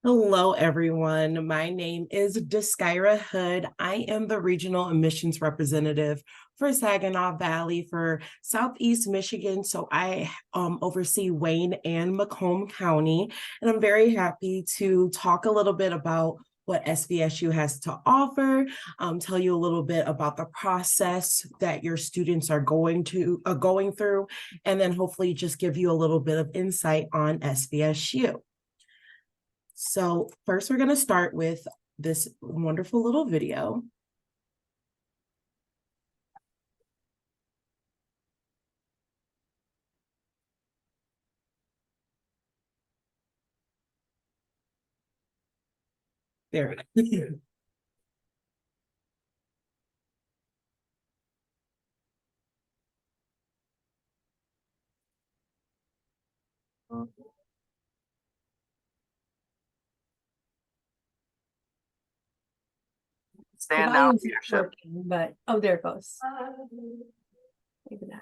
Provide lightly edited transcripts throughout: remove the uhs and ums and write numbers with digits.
Hello, everyone. My name is Deskyra Hood. I am the Regional Admissions Representative for Saginaw Valley for Southeast Michigan. So I oversee Wayne and Macomb County, and I'm very happy to talk a little bit about what SVSU has to offer, tell you a little bit about the process that your students are going through, and then hopefully just give you a little bit of insight on SVSU. So first, we're going to start with this wonderful little video. There we go. Stand out leadership. But oh, there it goes. Maybe not.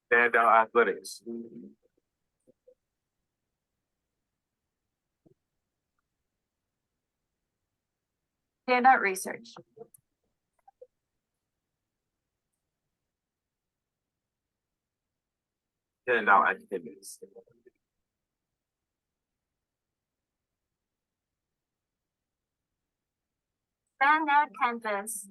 Stand out athletics. Stand out research. Stand out academics. Stand out campus.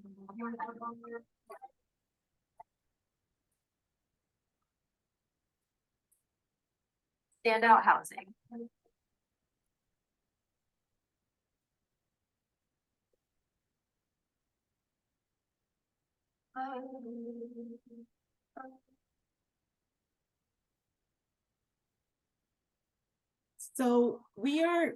Stand out housing. So we are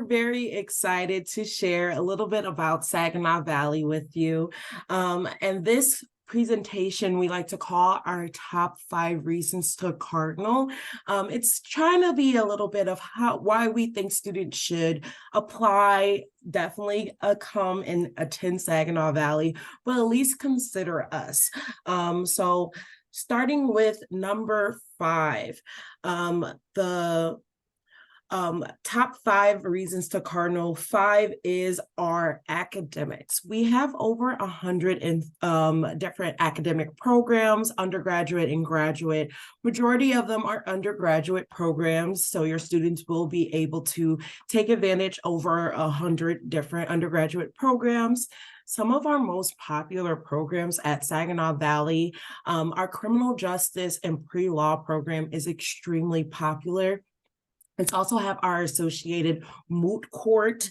very excited to share a little bit about Saginaw Valley with you. And this presentation we like to call our top 5 reasons to Cardinal. It's trying to be a little bit of why we think students should apply, definitely come and attend Saginaw Valley, but at least consider us. So starting with number 5, the top 5 reasons to Cardinal. 5 is our academics. We have over 100 different academic programs, undergraduate and graduate. Majority of them are undergraduate programs, so your students will be able to take advantage over 100 different undergraduate programs. Some of our most popular programs at Saginaw Valley, our criminal justice and pre-law program is extremely popular. It's also have our associated moot court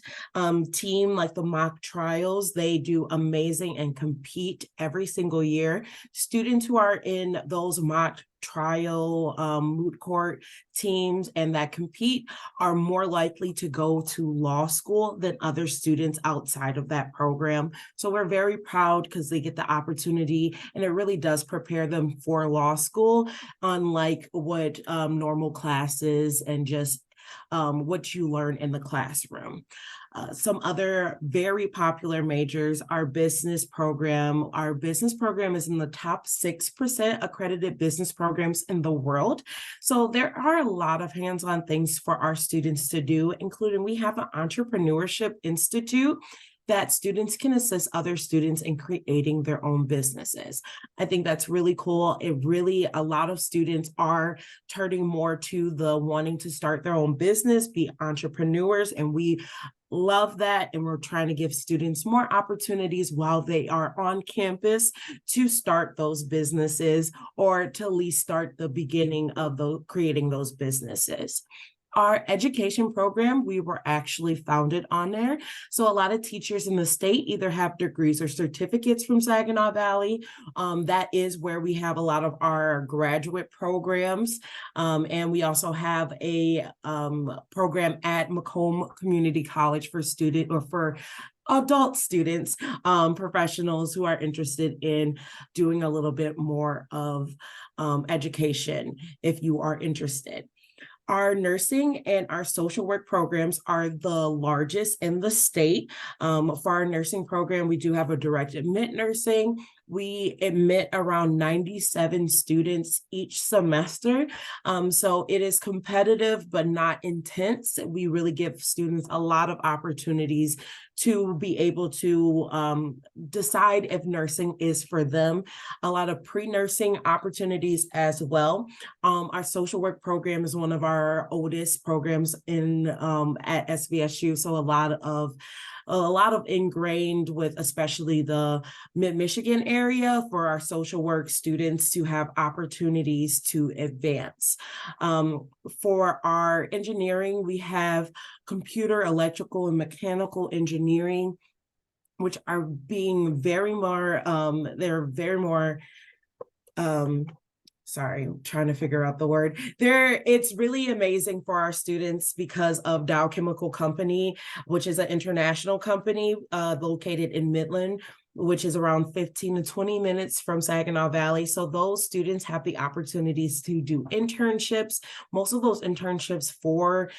team, like the mock trials. They do amazing and compete every single year. Students who are in those mock trial moot court teams and that compete are more likely to go to law school than other students outside of that program. So we're very proud because they get the opportunity, and it really does prepare them for law school, unlike what normal classes and just what you learn in the classroom. Some other very popular majors, our business program. Our business program is in the top 6% accredited business programs in the world. So there are a lot of hands-on things for our students to do, including we have an entrepreneurship institute that students can assist other students in creating their own businesses. I think that's really cool. A lot of students are turning more to the wanting to start their own business, be entrepreneurs, and we love that. And we're trying to give students more opportunities while they are on campus to start those businesses, or to at least start the beginning of creating those businesses. Our education program, we were actually founded on there. So a lot of teachers in the state either have degrees or certificates from Saginaw Valley. That is where we have a lot of our graduate programs. And we also have a program at Macomb Community College for adult students, professionals who are interested in doing a little bit more of education if you are interested. Our nursing and our social work programs are the largest in the state. For our nursing program, we do have a direct admit nursing. We admit around 97 students each semester. So it is competitive, but not intense. We really give students a lot of opportunities to be able to decide if nursing is for them. A lot of pre-nursing opportunities as well. Our social work program is one of our oldest programs in at SVSU. So a lot of ingrained with especially the Mid-Michigan area for our social work students to have opportunities to advance. For our engineering, we have computer, electrical, and mechanical engineering, which are being very more, they're very more, sorry, I'm trying to figure out the word. It's really amazing for our students because of Dow Chemical Company, which is an international company located in Midland, which is around 15 to 20 minutes from Saginaw Valley. So those students have the opportunities to do internships. Most of those internships for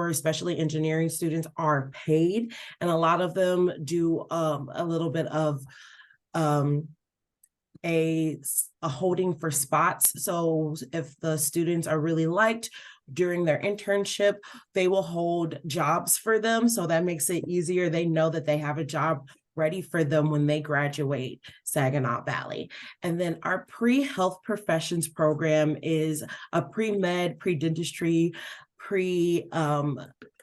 especially engineering students are paid. And a lot of them do a little bit of a holding for spots. So if the students are really liked during their internship, they will hold jobs for them. So that makes it easier. They know that they have a job ready for them when they graduate Saginaw Valley. And then our pre-health professions program is a pre-med, pre-dentistry,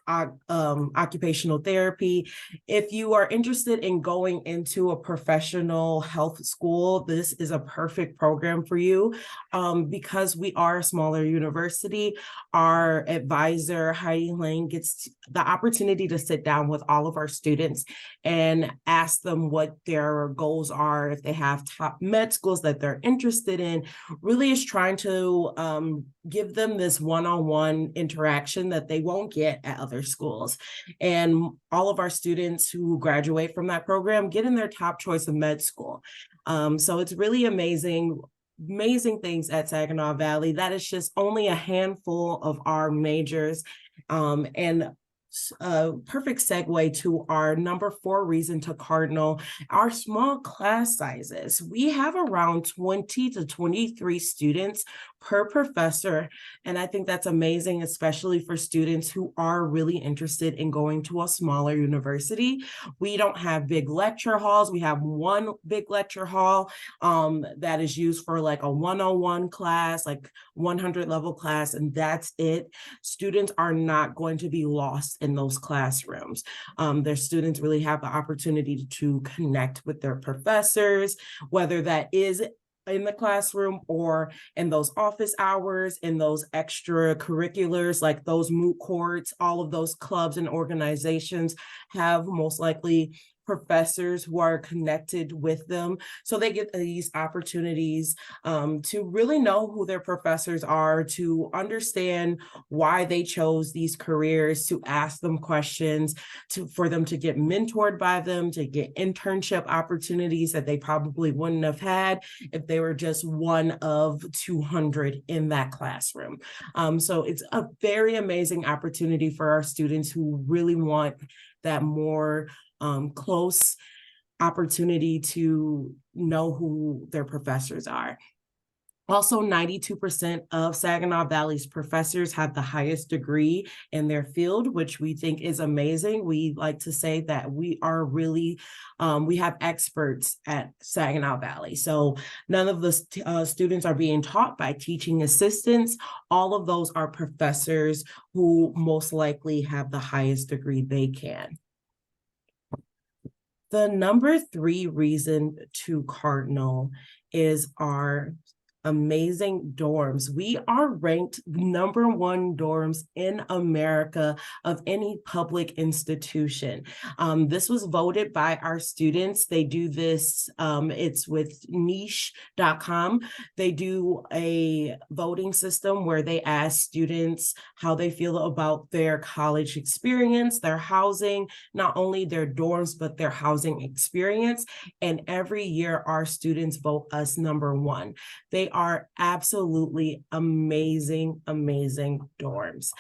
occupational therapy. If you are interested in going into a professional health school, this is a perfect program for you. Because we are a smaller university, our advisor, Heidi Lang, gets the opportunity to sit down with all of our students and ask them what their goals are, if they have top med schools that they're interested in. Really is trying to give them this one-on-one interaction that they won't get at other schools. And all of our students who graduate from that program get in their top choice of med school. So it's really amazing things at Saginaw Valley. That is just only a handful of our majors. And a perfect segue to our number 4 reason to cardinal, our small class sizes. We have around 20 to 23 students per professor. And I think that's amazing, especially for students who are really interested in going to a smaller university. We don't have big lecture halls. We have one big lecture hall that is used for like a 101 class, like 100 level class, and that's it. Students are not going to be lost in those classrooms. Their students really have the opportunity to connect with their professors, whether that is in the classroom or in those office hours, in those extracurriculars, like those moot courts. All of those clubs and organizations have most likely professors who are connected with them. So they get these opportunities to really know who their professors are, to understand why they chose these careers, to ask them questions, for them to get mentored by them, to get internship opportunities that they probably wouldn't have had if they were just one of 200 in that classroom. So it's a very amazing opportunity for our students who really want that more close opportunity to know who their professors are. Also, 92% of Saginaw Valley's professors have the highest degree in their field, which we think is amazing. We like to say that we are really, we have experts at Saginaw Valley. So none of the students are being taught by teaching assistants. All of those are professors who most likely have the highest degree they can. The number 3 reason to cardinal is our amazing dorms. We are ranked number 1 dorms in America of any public institution. This was voted by our students. They do this, it's with niche.com. They do a voting system where they ask students how they feel about their college experience, their housing, not only their dorms, but their housing experience. And every year our students vote us number 1. They are absolutely amazing dorms.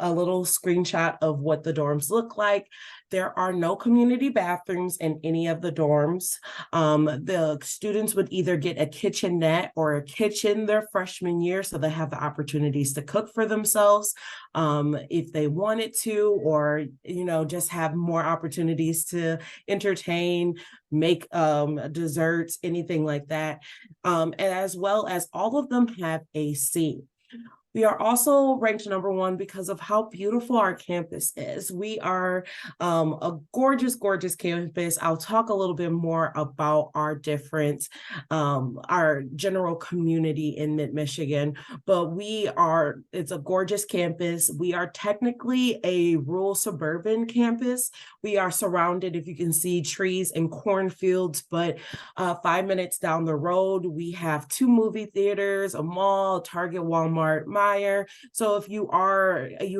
A little screenshot of what the dorms look like. There are no community bathrooms in any of the dorms. The students would either get a kitchenette or a kitchen their freshman year, so they have the opportunities to cook for themselves if they wanted to, or just have more opportunities to entertain, make desserts, anything like that. And as well as all of them have AC. We are also ranked #1 because of how beautiful our campus is. We are a gorgeous, gorgeous campus. I'll talk a little bit more about our different, our general community in Mid-Michigan, but it's a gorgeous campus. We are technically a rural suburban campus. We are surrounded, if you can see, trees and cornfields, but 5 minutes down the road, we have 2 movie theaters, a mall, Target, Walmart, so if you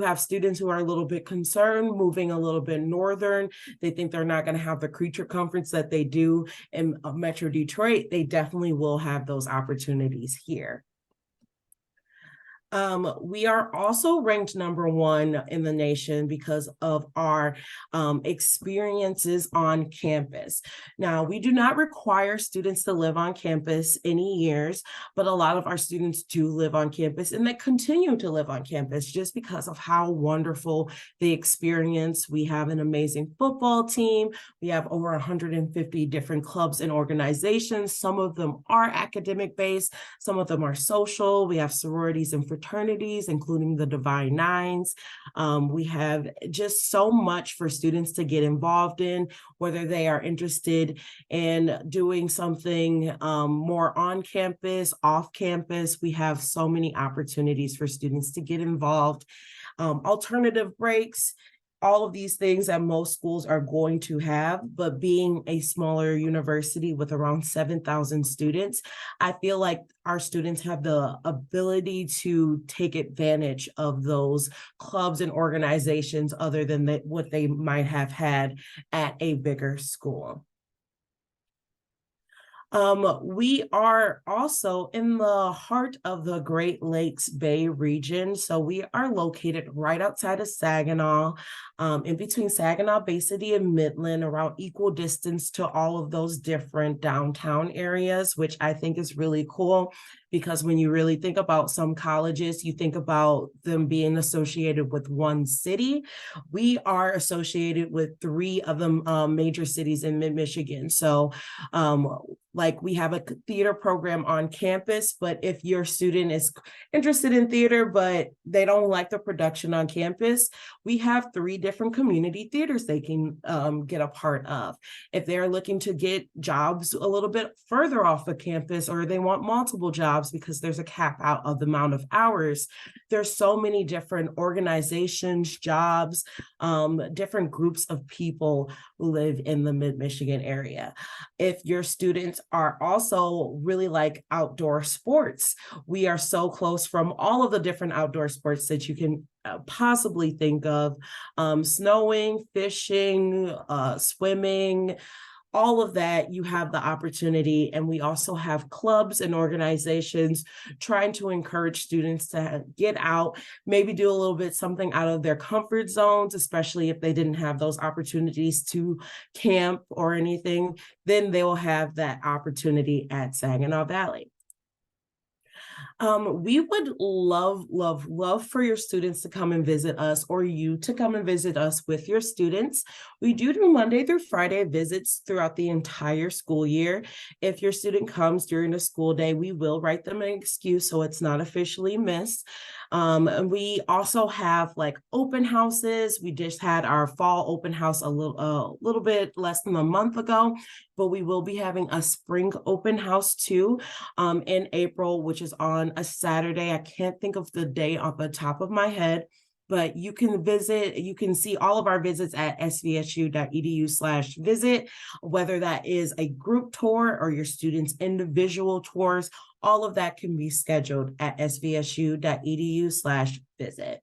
have students who are a little bit concerned moving a little bit northern, they think they're not going to have the creature comforts that they do in Metro Detroit, they definitely will have those opportunities here. We are also ranked #1 in the nation because of our experiences on campus. Now, we do not require students to live on campus any years, but a lot of our students do live on campus, and they continue to live on campus just because of how wonderful the experience. We have an amazing football team. We have over 150 different clubs and organizations. Some of them are academic based, some of them are social. We have sororities and fraternities, including the Divine Nines. We have just so much for students to get involved in, whether they are interested in doing something more on campus, off campus. We have so many opportunities for students to get involved. Alternative breaks, all of these things that most schools are going to have, but being a smaller university with around 7,000 students, I feel like our students have the ability to take advantage of those clubs and organizations other than what they might have had at a bigger school. We are also in the heart of the Great Lakes Bay region. So we are located right outside of Saginaw, in between Saginaw, Bay City, and Midland, around equal distance to all of those different downtown areas, which I think is really cool. Because when you really think about some colleges, you think about them being associated with one city. We are associated with 3 of the major cities in Mid-Michigan. So like we have a theater program on campus, but if your student is interested in theater, but they don't like the production on campus, we have 3 different community theaters they can get a part of. If they're looking to get jobs a little bit further off the campus, or they want multiple jobs because there's a cap out of the amount of hours, there's so many different organizations, jobs, different groups of people who live in the Mid-Michigan area. If your students are also really like outdoor sports, we are so close from all of the different outdoor sports that you can possibly think of, snowing, fishing, swimming, all of that, you have the opportunity. And we also have clubs and organizations trying to encourage students to get out, maybe do a little bit something out of their comfort zones, especially if they didn't have those opportunities to camp or anything, then they will have that opportunity at Saginaw Valley. We would love for your students to come and visit us, or you to come and visit us with your students. We do Monday through Friday visits throughout the entire school year. If your student comes during the school day, we will write them an excuse so it's not officially missed. And we also have like open houses. We just had our fall open house a little bit less than a month ago, but we will be having a spring open house too in April, which is on a Saturday. I can't think of the day off the top of my head, but you can see all of our visits at svsu.edu/visit, whether that is a group tour or your students' individual tours. All of that can be scheduled at svsu.edu/visit.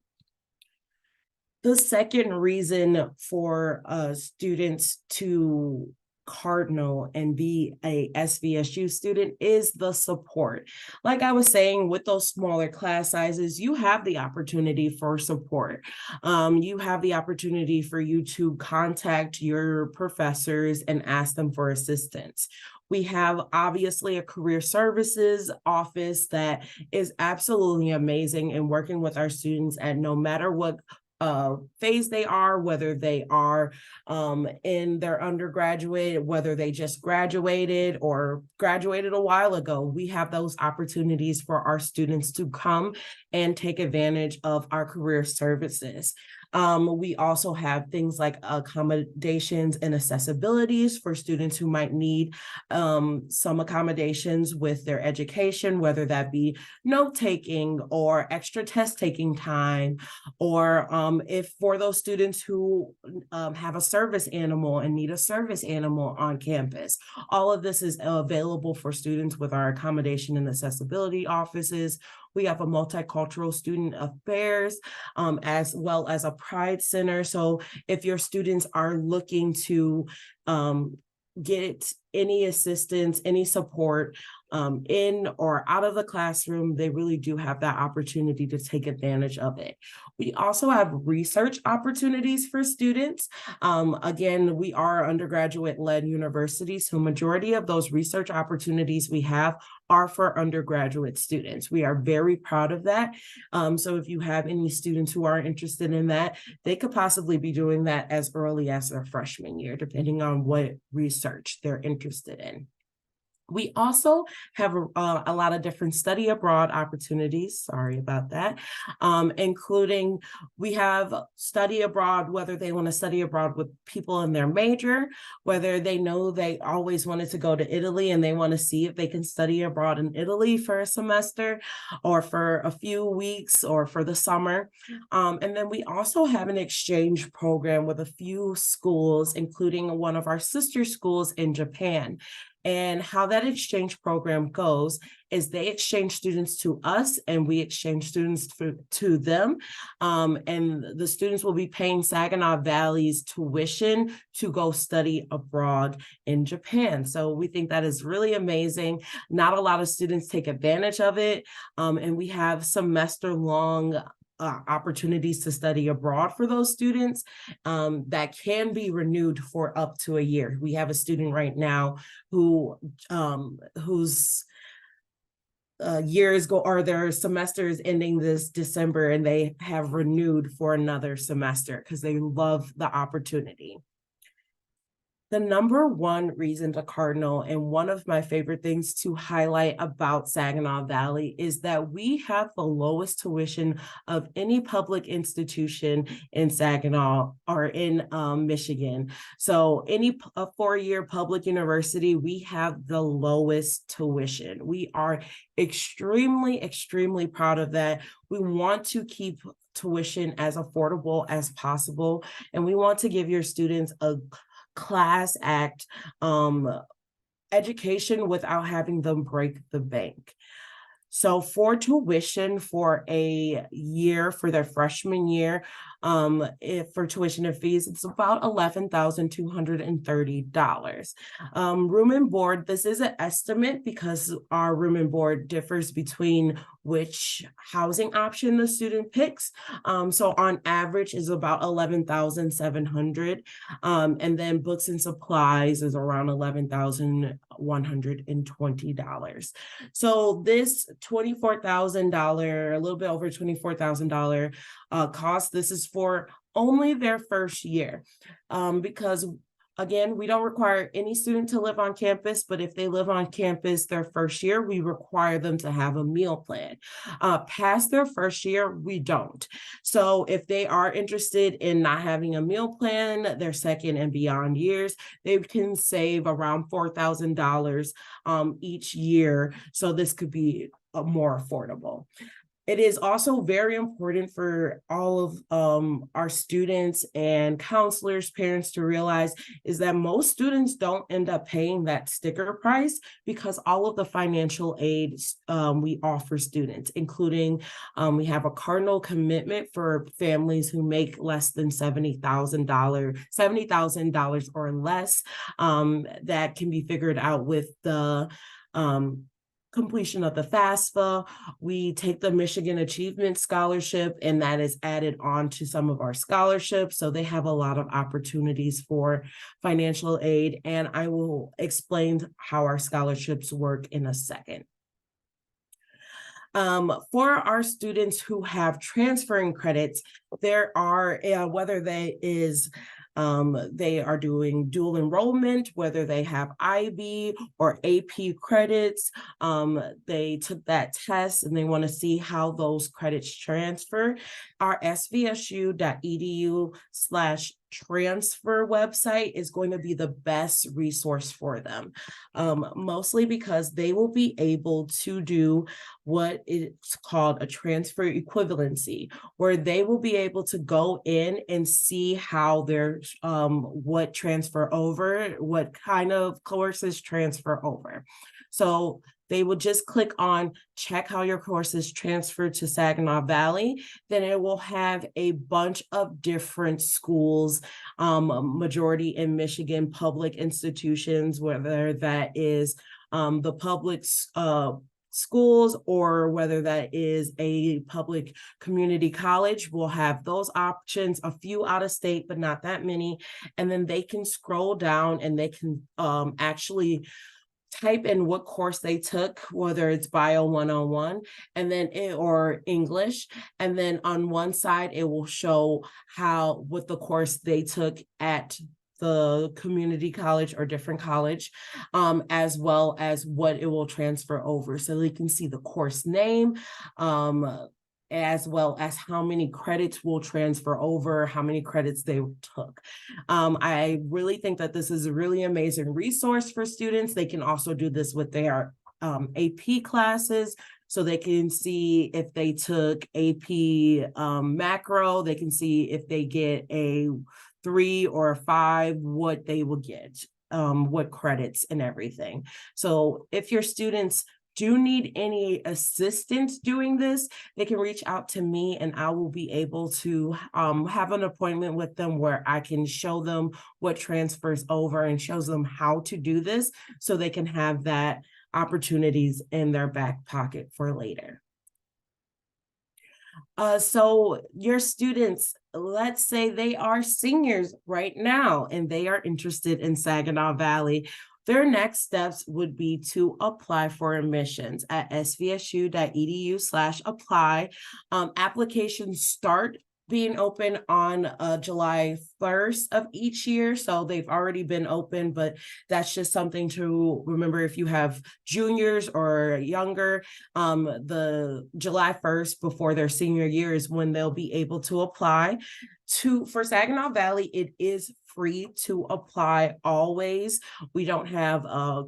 The second reason for students to Cardinal and be a SVSU student is the support. Like I was saying, with those smaller class sizes, you have the opportunity for support. You have the opportunity for you to contact your professors and ask them for assistance. We have obviously a career services office that is absolutely amazing in working with our students, and no matter what phase they are, whether they are in their undergraduate, whether they just graduated or graduated a while ago, we have those opportunities for our students to come and take advantage of our career services. We also have things like accommodations and accessibilities for students who might need some accommodations with their education, whether that be note-taking or extra test-taking time, or if for those students who have a service animal and need a service animal on campus. All of this is available for students with our accommodation and accessibility offices. We have a multicultural student affairs, as well as a pride center. So if your students are looking to get any assistance, any support in or out of the classroom, they really do have that opportunity to take advantage of it. We also have research opportunities for students. Again, we are undergraduate-led universities, so majority of those research opportunities we have are for undergraduate students. We are very proud of that. So if you have any students who are interested in that, they could possibly be doing that as early as their freshman year, depending on what research they're interested in. We also have a lot of different study abroad opportunities, sorry about that, including we have study abroad, whether they want to study abroad with people in their major, whether they know they always wanted to go to Italy and they want to see if they can study abroad in Italy for a semester or for a few weeks or for the summer. And then we also have an exchange program with a few schools, including one of our sister schools in Japan. And how that exchange program goes is they exchange students to us and we exchange students to them. And the students will be paying Saginaw Valley's tuition to go study abroad in Japan. So we think that is really amazing. Not a lot of students take advantage of it. And we have semester-long opportunities to study abroad for those students that can be renewed for up to a year. We have a student right now whose years go, or their semester is ending this December, and they have renewed for another semester because they love the opportunity. The number one reason to Cardinal, and one of my favorite things to highlight about Saginaw Valley, is that we have the lowest tuition of any public institution in Saginaw or in Michigan. So any four-year public university, we have the lowest tuition. We are extremely, extremely proud of that. We want to keep tuition as affordable as possible, and we want to give your students a class act education without having them break the bank. So for tuition for a year, for their freshman year, for tuition and fees, it's about $11,230. Room and board, this is an estimate because our room and board differs between which housing option the student picks. So on average is about $11,700. And then books and supplies is around $11,120. So this $24,000, a little bit over $24,000 cost, this is for only their first year, because again, we don't require any student to live on campus, but if they live on campus their first year, we require them to have a meal plan. Past their first year, we don't. So if they are interested in not having a meal plan their second and beyond years, they can save around $4,000 each year. So this could be more affordable. It is also very important for all of our students and counselors, parents to realize is that most students don't end up paying that sticker price because all of the financial aid we offer students, including we have a cardinal commitment for families who make less than $70,000 or less. That can be figured out with the completion of the FAFSA. We take the Michigan Achievement Scholarship, and that is added on to some of our scholarships. So they have a lot of opportunities for financial aid, and I will explain how our scholarships work in a second. For our students who have transferring credits, there are, whether they are doing dual enrollment, whether they have IB or AP credits, they took that test and they want to see how those credits transfer. Our svsu.edu/transfer website is going to be the best resource for them, mostly because they will be able to do what is called a transfer equivalency, where they will be able to go in and see how their what transfer over, what kind of courses transfer over. So they would just click on check how your courses transfer to Saginaw Valley. Then it will have a bunch of different schools, majority in Michigan public institutions, whether that is the public schools or whether that is a public community college. Will have those options, a few out of state, but not that many. And then they can scroll down and they can actually type in what course they took, whether it's Bio 101 and then or English. And then on one side, it will show what the course they took at the community college or different college, as well as what it will transfer over. So they can see the course name, as well as how many credits will transfer over, how many credits they took. I really think that this is a really amazing resource for students. They can also do this with their AP classes. So they can see if they took AP macro, they can see if they get a 3 or a 5, what they will get, what credits and everything. So if your students do need any assistance doing this, they can reach out to me and I will be able to have an appointment with them where I can show them what transfers over and shows them how to do this so they can have that opportunities in their back pocket for later. So your students, let's say they are seniors right now and they are interested in Saginaw Valley. Their next steps would be to apply for admissions at svsu.edu/apply. Applications start being open on July 1st of each year. So they've already been open, but that's just something to remember if you have juniors or younger. The July 1st before their senior year is when they'll be able to apply. For Saginaw Valley, it is free to apply always. We don't have a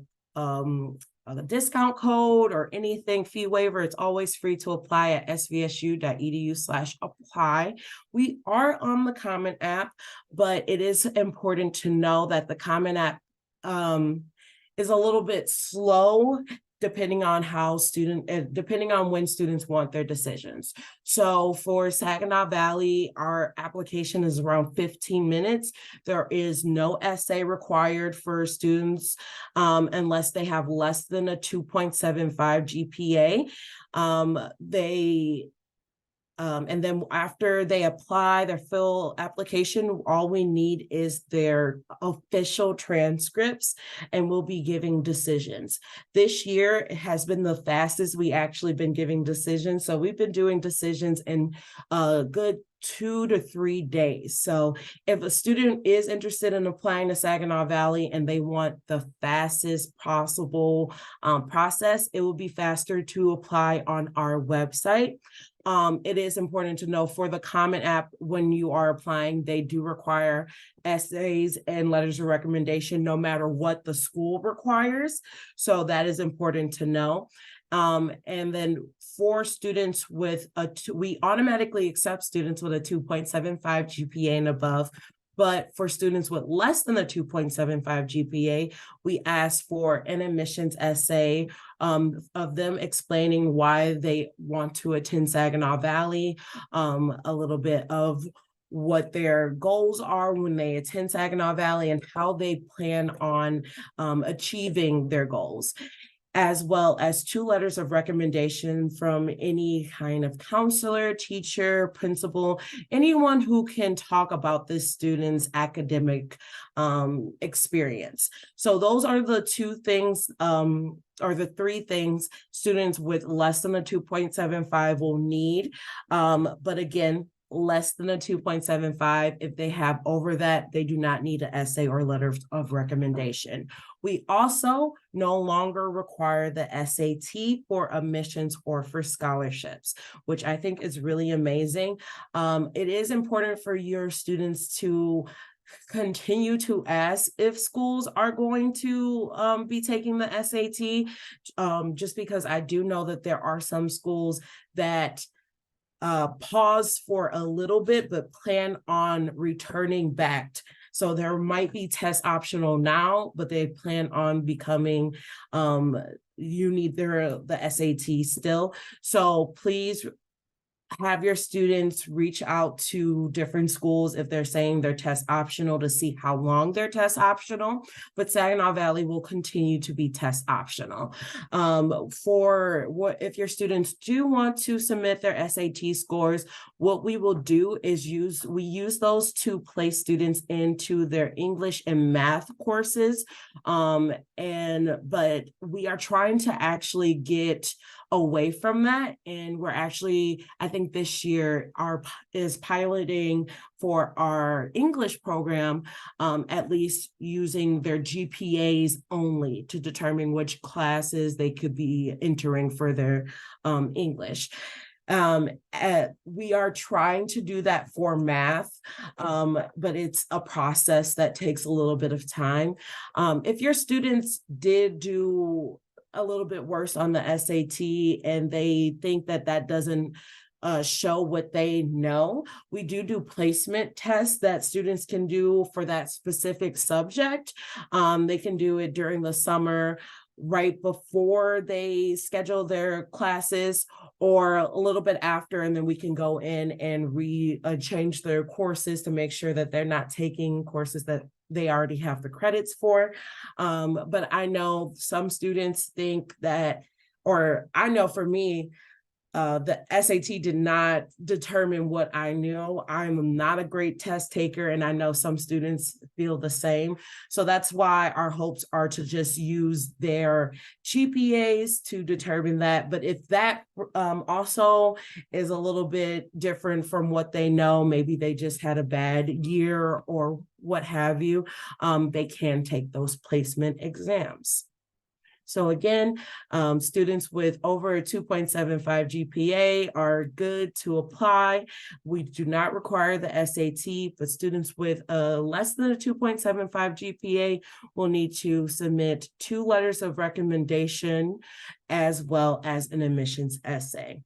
discount code or anything, fee waiver. It's always free to apply at svsu.edu/apply. We are on the Common App, but it is important to know that the Common App is a little bit slow depending on when students want their decisions. So for Saginaw Valley, our application is around 15 minutes. There is no essay required for students unless they have less than a 2.75 GPA. And then after they apply their full application, all we need is their official transcripts and we'll be giving decisions. This year it has been the fastest we actually been giving decisions. So we've been doing decisions in a good 2 to 3 days. So if a student is interested in applying to Saginaw Valley and they want the fastest possible process, it will be faster to apply on our website. It is important to know for the Common App, when you are applying, they do require essays and letters of recommendation, no matter what the school requires. So that is important to know. And then for students with we automatically accept students with a 2.75 GPA and above. But for students with less than a 2.75 GPA, we ask for an admissions essay of them explaining why they want to attend Saginaw Valley, a little bit of what their goals are when they attend Saginaw Valley and how they plan on achieving their goals, as well as 2 letters of recommendation from any kind of counselor, teacher, principal, anyone who can talk about this student's academic experience. So those are the 2 things, or the 3 things students with less than a 2.75 will need. But again, less than a 2.75. If they have over that, they do not need an essay or letter of recommendation. We also no longer require the SAT for admissions or for scholarships, which I think is really amazing. It is important for your students to continue to ask if schools are going to be taking the SAT, just because I do know that there are some schools that pause for a little bit, but plan on returning back. So there might be test optional now, but they plan on becoming, you need the SAT still. So please have your students reach out to different schools if they're saying they're test optional to see how long they're test optional, but Saginaw Valley will continue to be test optional. If your students do want to submit their SAT scores, what we will do is we use those to place students into their English and math courses. But we are trying to actually get away from that. And we're actually, I think this year is piloting for our English program, at least using their GPAs only to determine which classes they could be entering for their English. We are trying to do that for math, but it's a process that takes a little bit of time. If your students did do a little bit worse on the SAT and they think that doesn't show what they know, we do placement tests that students can do for that specific subject. They can do it during the summer, right before they schedule their classes, or a little bit after, and then we can go in and change their courses to make sure that they're not taking courses that they already have the credits for. But I know some students think that, or I know for me, the SAT did not determine what I knew. I'm not a great test taker, and I know some students feel the same. So that's why our hopes are to just use their GPAs to determine that. But if that also is a little bit different from what they know, maybe they just had a bad year or what have you, they can take those placement exams. So again, students with over a 2.75 GPA are good to apply. We do not require the SAT, but students with less than a 2.75 GPA will need to submit 2 letters of recommendation as well as an admissions essay.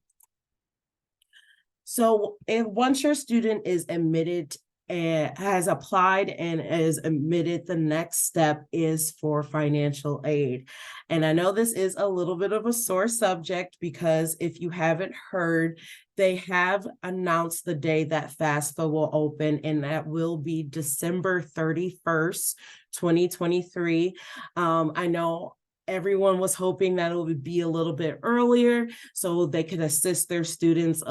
So once your student is admitted and has applied and is admitted, the next step is for financial aid. And I know this is a little bit of a sore subject because if you haven't heard, they have announced the day that FAFSA will open, and that will be December 31st, 2023. I know everyone was hoping that it would be a little bit earlier so they could assist their students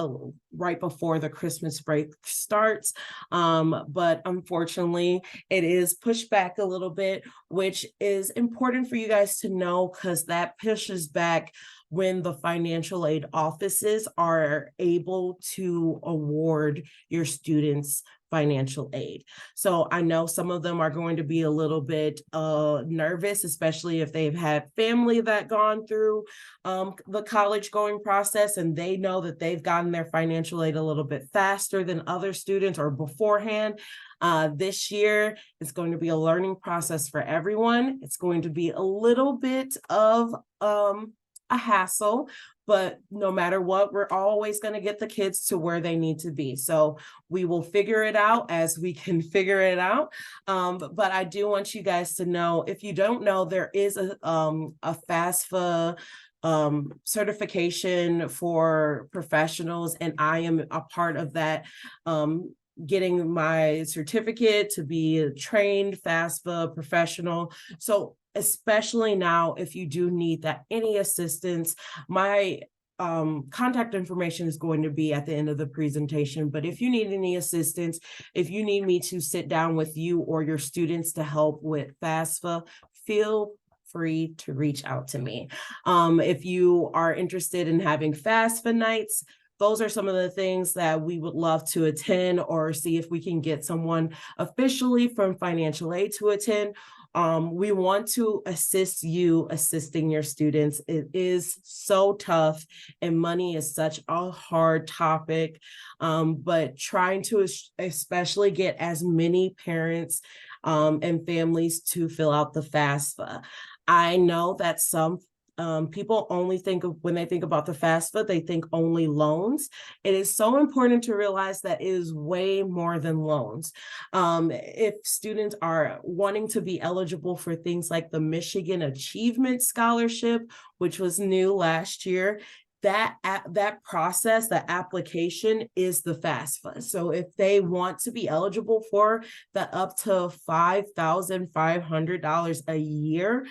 right before the Christmas break starts. But unfortunately, it is pushed back a little bit, which is important for you guys to know because that pushes back when the financial aid offices are able to award your students financial aid. So I know some of them are going to be a little bit nervous, especially if they've had family that gone through the college going process and they know that they've gotten their financial aid a little bit faster than other students or beforehand. This year, it's going to be a learning process for everyone. It's going to be a little bit of a hassle, but no matter what, we're always going to get the kids to where they need to be. So we will figure it out as we can figure it out. But I do want you guys to know, if you don't know, there is a FAFSA certification for professionals, and I am a part of that. Getting my certificate to be a trained FAFSA professional. So especially now, if you do need that any assistance, my contact information is going to be at the end of the presentation. But if you need any assistance, if you need me to sit down with you or your students to help with FAFSA, feel free to reach out to me. If you are interested in having FAFSA nights, those are some of the things that we would love to attend, or see if we can get someone officially from financial aid to attend. We want to assist you assisting your students. It is so tough, and money is such a hard topic, but trying to especially get as many parents and families to fill out the FAFSA. I know that some people only think of, when they think about the FAFSA, they think only loans. It is so important to realize that it is way more than loans. If students are wanting to be eligible for things like the Michigan Achievement Scholarship, which was new last year, that process, the application is the FAFSA. So if they want to be eligible for the up to $5,500 a year,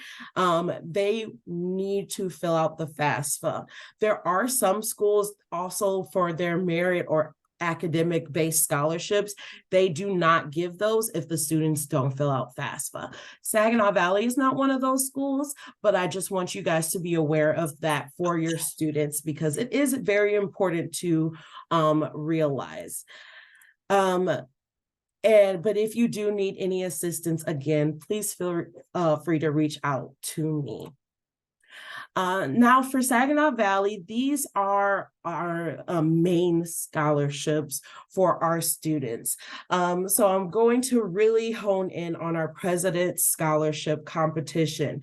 they need to fill out the FAFSA. There are some schools also for their merit or academic based scholarships. They do not give those if the students don't fill out FAFSA. Saginaw Valley is not one of those schools, but I just want you guys to be aware of that for your students, because it is very important to realize. But if you do need any assistance, again, please feel free to reach out to me. Now for Saginaw Valley, these are our main scholarships for our students. So I'm going to really hone in on our President's Scholarship competition,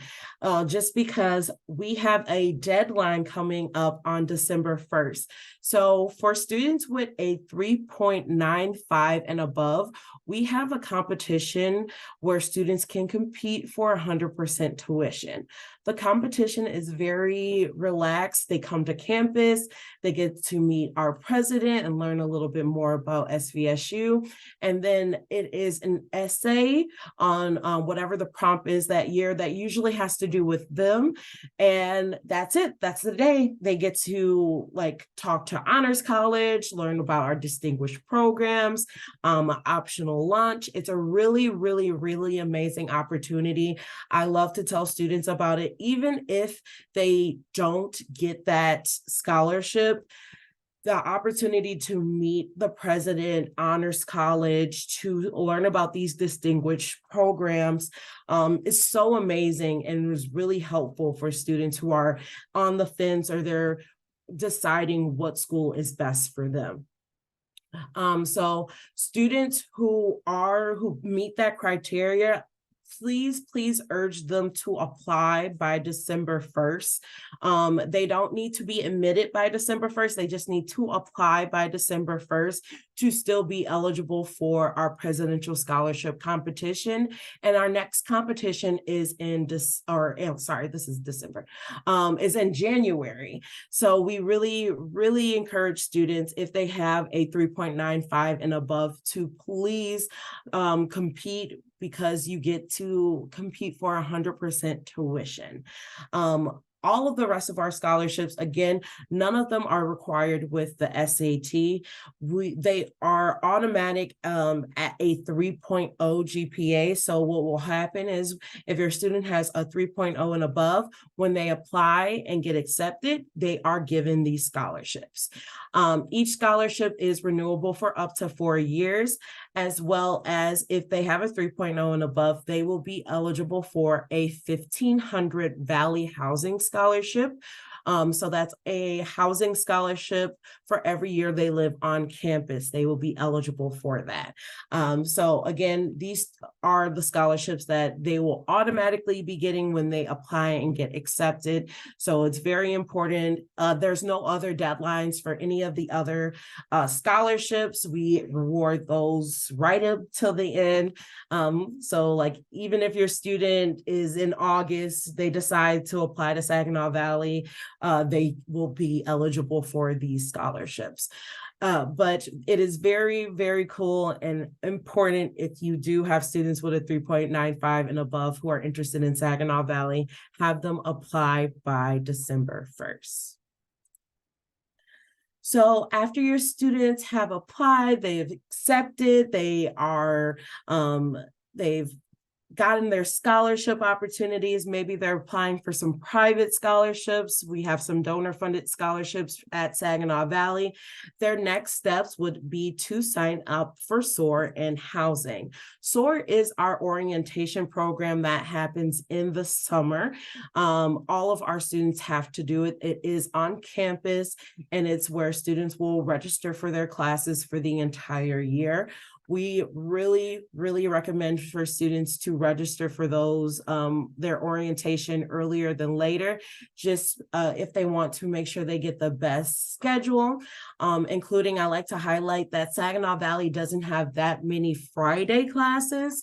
just because we have a deadline coming up on December 1st. So for students with a 3.95 and above, we have a competition where students can compete for 100% tuition. The competition is very relaxed. They come to campus, they get to meet our president and learn a little bit more about SVSU. And then it is an essay on whatever the prompt is that year that usually has to do with them. And that's it. That's the day. They get to talk to Honors College, learn about our distinguished programs, optional lunch. It's a really, really, really amazing opportunity. I love to tell students about it. Even if they don't get that scholarship, the opportunity to meet the president, Honors College, to learn about these distinguished programs is so amazing, and is really helpful for students who are on the fence or they're deciding what school is best for them. So students who meet that criteria, please urge them to apply by December 1st. They don't need to be admitted by December 1st. They just need to apply by December 1st to still be eligible for our presidential scholarship competition. And our next competition is in is in January. So we really, really encourage students, if they have a 3.95 and above, to please compete, because you get to compete for 100% tuition. All of the rest of our scholarships, again, none of them are required with the SAT. They are automatic at a 3.0 GPA. So what will happen is, if your student has a 3.0 and above, when they apply and get accepted, they are given these scholarships. Each scholarship is renewable for up to 4 years, as well as if they have a 3.0 and above, they will be eligible for a 1,500 Valley Housing Scholarship. So that's a housing scholarship for every year they live on campus. They will be eligible for that. So again, these are the scholarships that they will automatically be getting when they apply and get accepted. So it's very important. There's no other deadlines for any of the other scholarships. We reward those right up till the end. So like even if your student is in August, they decide to apply to Saginaw Valley, they will be eligible for these scholarships. But it is very, very cool and important if you do have students with a 3.95 and above who are interested in Saginaw Valley, have them apply by December 1st. So after your students have applied, they've accepted, they've gotten their scholarship opportunities. Maybe they're applying for some private scholarships. We have some donor-funded scholarships at Saginaw Valley. Their next steps would be to sign up for SOAR and housing. SOAR is our orientation program that happens in the summer. All of our students have to do it. It is on campus, and it's where students will register for their classes for the entire year. We really, really recommend for students to register for those, their orientation earlier than later, just if they want to make sure they get the best schedule, including I like to highlight that Saginaw Valley doesn't have that many Friday classes.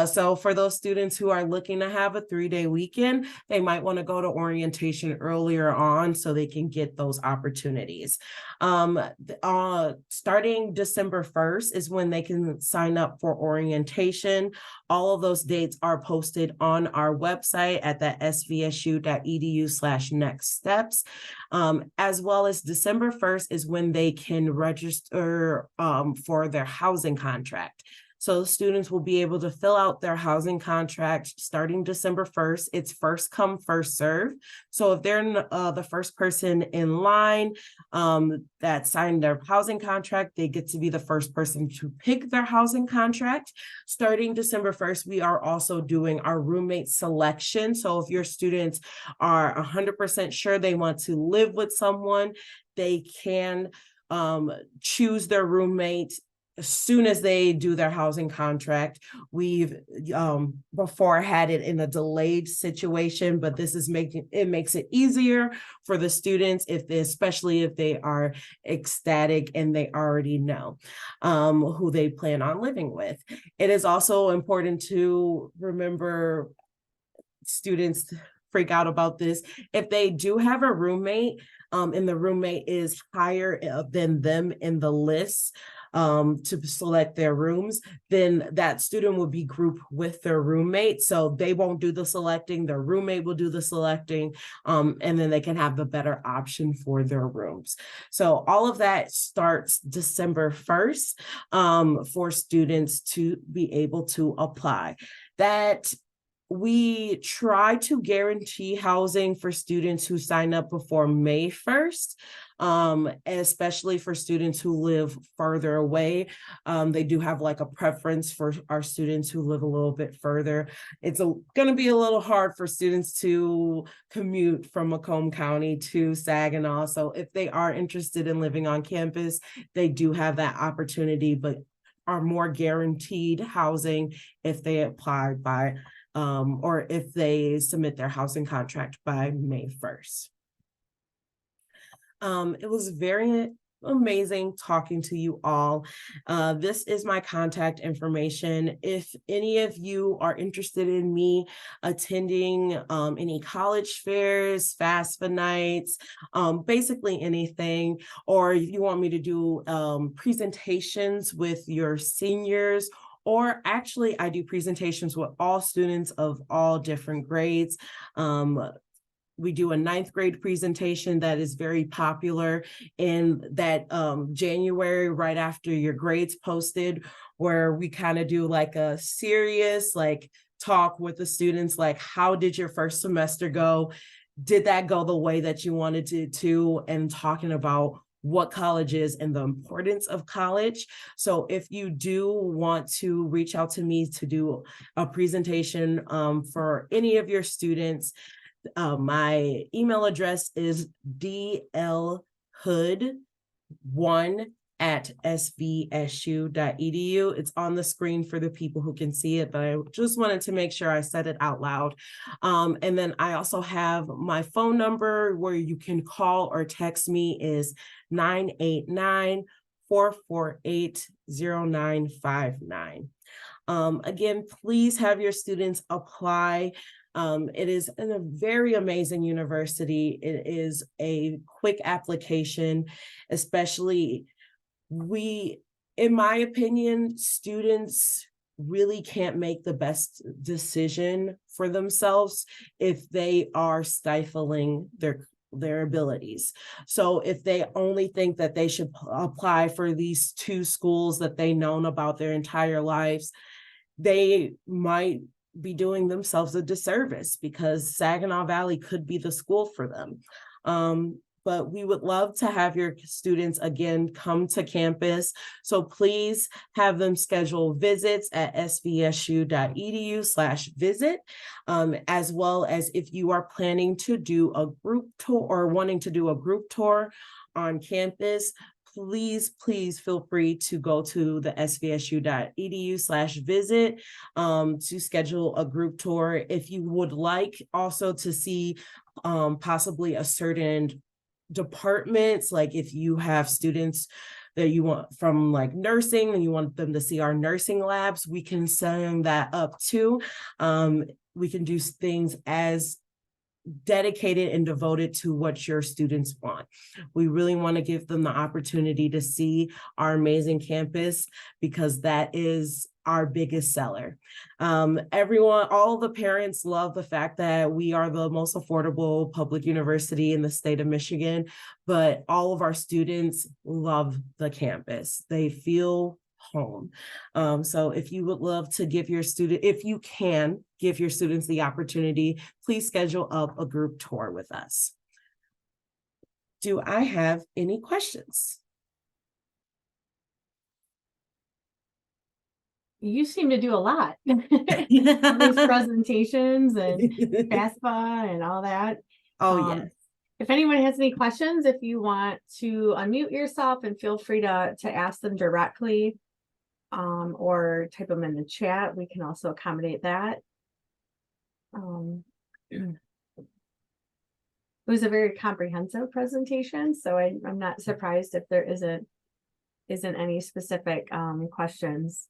So for those students who are looking to have a 3-day weekend, they might want to go to orientation earlier on so they can get those opportunities. Starting December 1st is when they can sign up for orientation. All of those dates are posted on our website at the svsu.edu/next steps. As well as December 1st is when they can register for their housing contract. So students will be able to fill out their housing contract starting December 1st. It's first come, first serve. So if they're the first person in line that signed their housing contract, they get to be the first person to pick their housing contract. Starting December 1st, we are also doing our roommate selection. So if your students are 100% sure they want to live with someone, they can choose their roommate as soon as they do their housing contract. We've before had it in a delayed situation, but this is makes it easier for the students especially if they are ecstatic and they already know who they plan on living with. It is also important to remember, students freak out about this, if they do have a roommate and the roommate is higher than them in the list to select their rooms, then that student will be grouped with their roommate. So they won't do the selecting, their roommate will do the selecting, and then they can have the better option for their rooms. So all of that starts December 1st for students to be able to apply. That we try to guarantee housing for students who sign up before May 1st, especially for students who live further away. They do have like a preference for our students who live a little bit further. It's going to be a little hard for students to commute from Macomb County to Saginaw. So if they are interested in living on campus, they do have that opportunity, but are more guaranteed housing if they apply by or if they submit their housing contract by May 1st. It was very amazing talking to you all. This is my contact information. If any of you are interested in me attending any college fairs, FAFSA nights, basically anything, or if you want me to do presentations with your seniors, or actually I do presentations with all students of all different grades. We do a 9th grade presentation that is very popular in that January, right after your grades posted, where we kind of do like a serious talk with the students, like, how did your first semester go? Did that go the way that you wanted it to? And talking about what college is and the importance of college. So if you do want to reach out to me to do a presentation for any of your students, My email address is dlhood1@svsu.edu. It's on the screen for the people who can see it, but I just wanted to make sure I said it out loud. And then I also have my phone number where you can call or text me is 989-448-0959. Again, please have your students apply. It is a very amazing university. It is a quick application, especially in my opinion, students really can't make the best decision for themselves if they are stifling their abilities. So if they only think that they should apply for these 2 schools that they've known about their entire lives, they might be doing themselves a disservice because Saginaw Valley could be the school for them. But we would love to have your students again come to campus. So please have them schedule visits at svsu.edu/visit, as well as if you are planning to do a group tour or wanting to do a group tour on campus, please feel free to go to the svsu.edu/visit to schedule a group tour. If you would like also to see possibly a certain departments, like if you have students that you want from like nursing and you want them to see our nursing labs, we can send that up too. We can do things as dedicated and devoted to what your students want. We really want to give them the opportunity to see our amazing campus because that is our biggest seller. All the parents love the fact that we are the most affordable public university in the state of Michigan, but all of our students love the campus. They feel home. So if you would love to give your student, if you can give your students the opportunity, please schedule up a group tour with us. Do I have any questions? You seem to do a lot. All these presentations and FAFSA and all that. Oh, yes. If anyone has any questions, if you want to unmute yourself and feel free to ask them directly or type them in the chat, we can also accommodate that. It was a very comprehensive presentation, so I'm not surprised if there isn't any specific questions.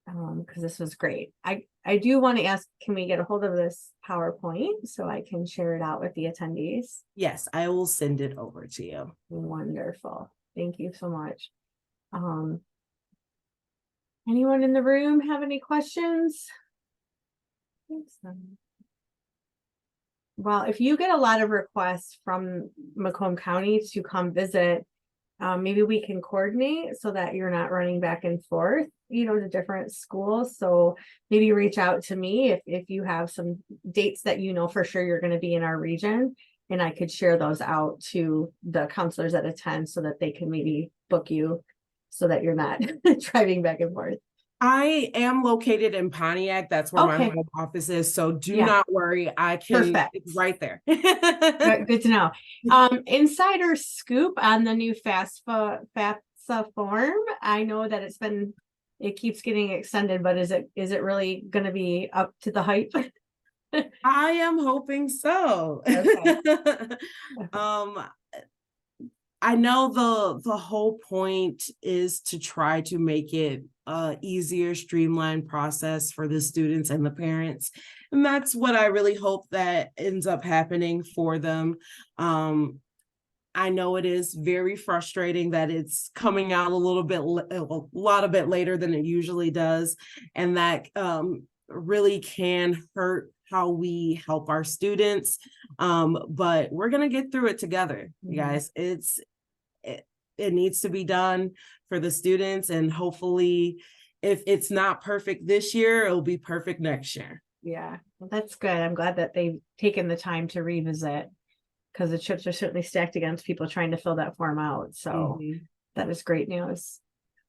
Because this was great. I do want to ask, can we get a hold of this PowerPoint so I can share it out with the attendees? Yes, I will send it over to you. Wonderful. Thank you so much. Anyone in the room have any questions? Well, if you get a lot of requests from Macomb County to come visit, maybe we can coordinate so that you're not running back and forth, to different schools. So maybe reach out to me if you have some dates that for sure you're going to be in our region, and I could share those out to the counselors that attend so that they can maybe book you so that you're not driving back and forth. I am located in Pontiac. That's where my home office is. So do not worry. I can, it's right there. Good to know. Insider scoop on the new FAFSA form. I know that it keeps getting extended, but is it really going to be up to the hype? I am hoping so. Okay. I know the whole point is to try to make it a easier, streamlined process for the students and the parents. And that's what I really hope that ends up happening for them. I know it is very frustrating that it's coming out a lot bit later than it usually does. And that really can hurt how we help our students. But we're going to get through it together, you guys. It needs to be done for the students, and hopefully if it's not perfect this year, it'll be perfect next year. Yeah, well, that's good. I'm glad that they've taken the time to revisit, because the chips are certainly stacked against people trying to fill that form out. So that is great news.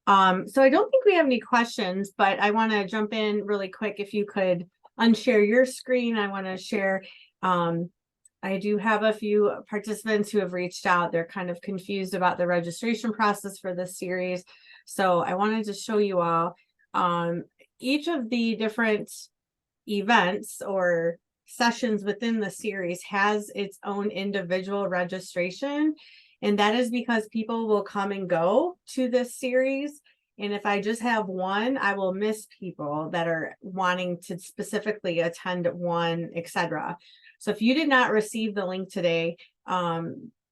So I don't think we have any questions, but I want to jump in really quick. If you could unshare your screen, I want to share I do have a few participants who have reached out. They're kind of confused about the registration process for this series. So I wanted to show you all each of the different events or sessions within the series has its own individual registration. And that is because people will come and go to this series. And if I just have one, I will miss people that are wanting to specifically attend one, etc. So if you did not receive the link today,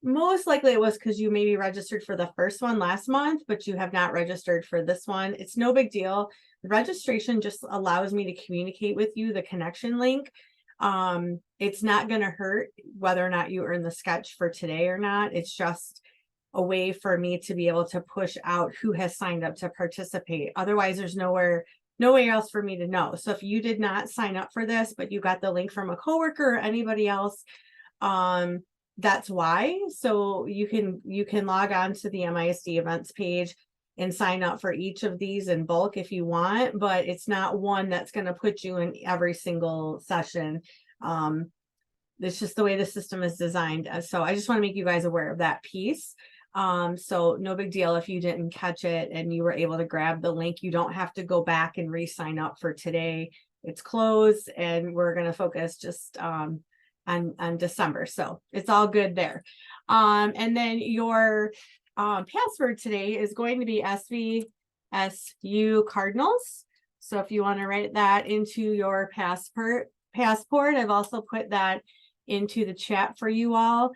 most likely it was because you maybe registered for the first one last month, but you have not registered for this one. It's no big deal. The registration just allows me to communicate with you the connection link. It's not going to hurt whether or not you earn the sketch for today or not. It's just a way for me to be able to push out who has signed up to participate. Otherwise, there's no way else for me to know. So if you did not sign up for this, but you got the link from a coworker or anybody else, that's why. So you can log on to the MISD events page and sign up for each of these in bulk if you want, but it's not one that's going to put you in every single session. It's just the way the system is designed. So I just want to make you guys aware of that piece. So no big deal if you didn't catch it and you were able to grab the link. You don't have to go back and re-sign up for today. It's closed and we're going to focus just on December. So it's all good there. And then your password today is going to be SVSU Cardinals. So if you want to write that into your passport, I've also put that into the chat for you all.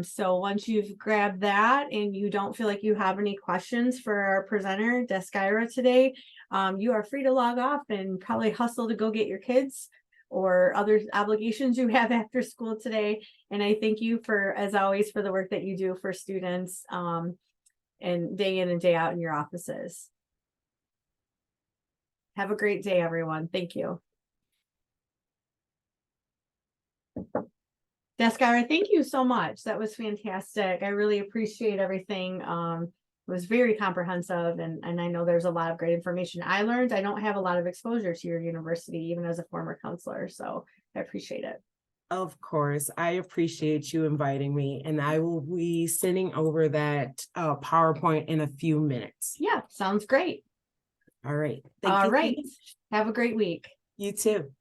So once you've grabbed that and you don't feel like you have any questions for our presenter, Deskyra, today, you are free to log off and probably hustle to go get your kids or other obligations you have after school today. And I thank you for, as always, for the work that you do for students and day in and day out in your offices. Have a great day, everyone. Thank you. Deskyra, thank you so much. That was fantastic. I really appreciate everything. It was very comprehensive, and I know there's a lot of great information I learned. I don't have a lot of exposure to your university, even as a former counselor, so I appreciate it. Of course, I appreciate you inviting me, and I will be sending over that PowerPoint in a few minutes. Yeah, sounds great. All right. All right. Have a great week. You too.